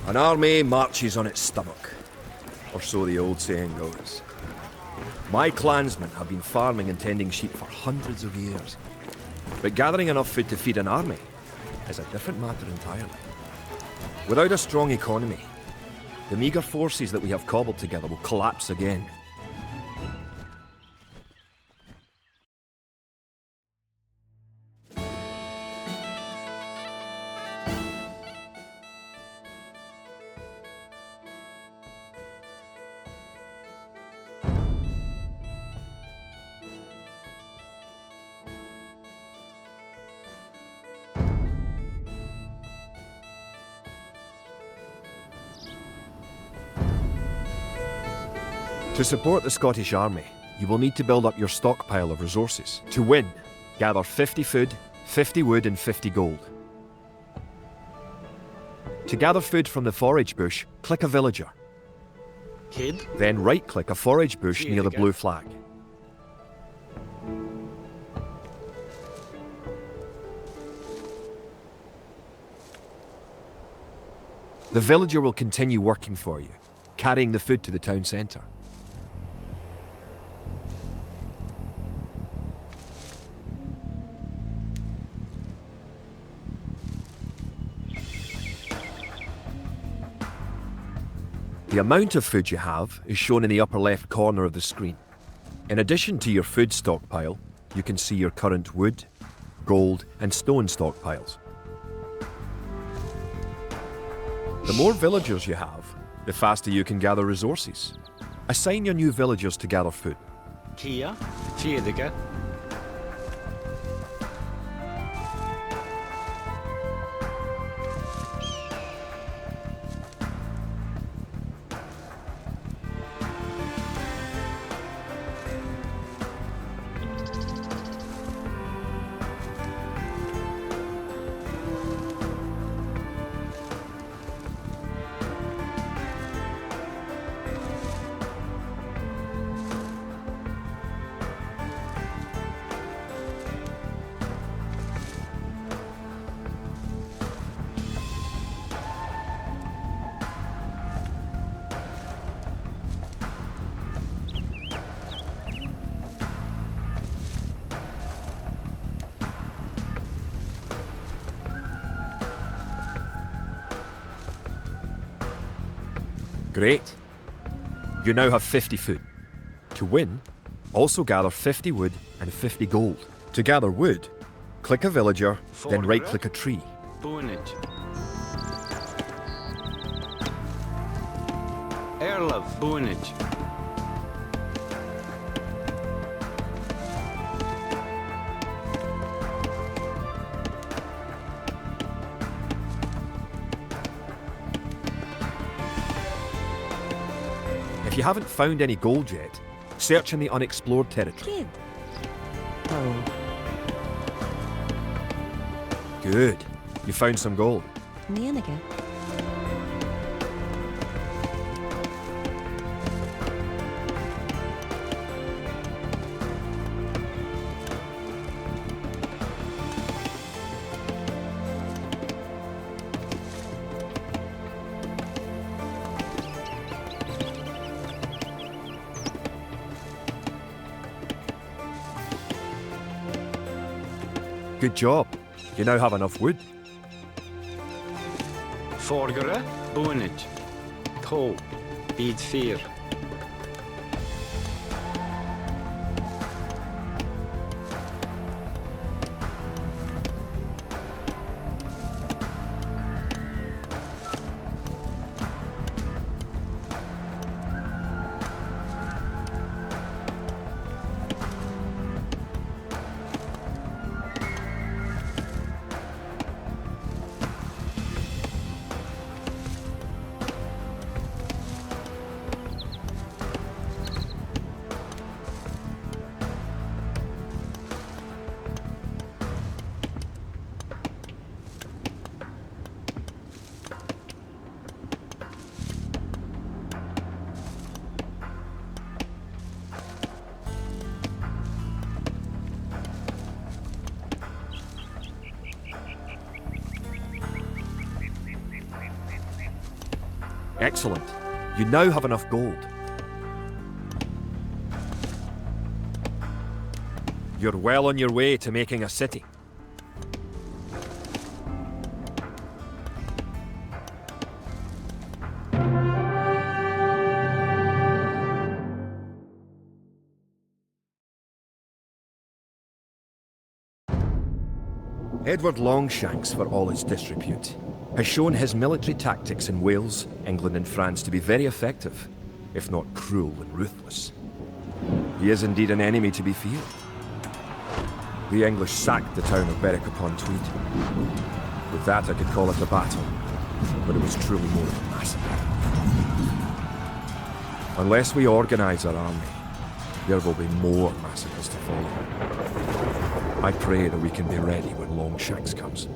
An army marches on its stomach, or so the old saying goes. My clansmen have been farming and tending sheep for hundreds of years. But gathering enough food to feed an army is a different matter entirely. Without a strong economy, the meagre forces that we have cobbled together will collapse again. To support the Scottish Army, you will need to build up your stockpile of resources. To win, gather 50 food, 50 wood and 50 gold. To gather food from the forage bush, click a villager. Kid? Then right-click a forage bush near the blue flag. The villager will continue working for you, carrying the food to the town centre. The amount of food you have is shown in the upper left corner of the screen. In addition to your food stockpile, you can see your current wood, gold and stone stockpiles. The more villagers you have, the faster you can gather resources. Assign your new villagers to gather food. Kia? Fredrika? Great. You now have 50 food. To win, also gather 50 wood and 50 gold. To gather wood, click a villager, then right-click a tree. Boonage. Erlov, Boonage. If you haven't found any gold yet, search in the unexplored territory. Kid. Oh. Good. You found some gold. Nianaga. Good job. You now have enough wood. Forgere, Boonage. Tho, Bid 4. Excellent. You now have enough gold. You're well on your way to making a city. Edward Longshanks, for all his disrepute, has shown his military tactics in Wales, England and France to be very effective, if not cruel and ruthless. He is indeed an enemy to be feared. The English sacked the town of Berwick-upon-Tweed. With that I could call it a battle, but it was truly more of a massacre. Unless we organise our army, there will be more massacres to follow. I pray that we can be ready when Longshanks comes.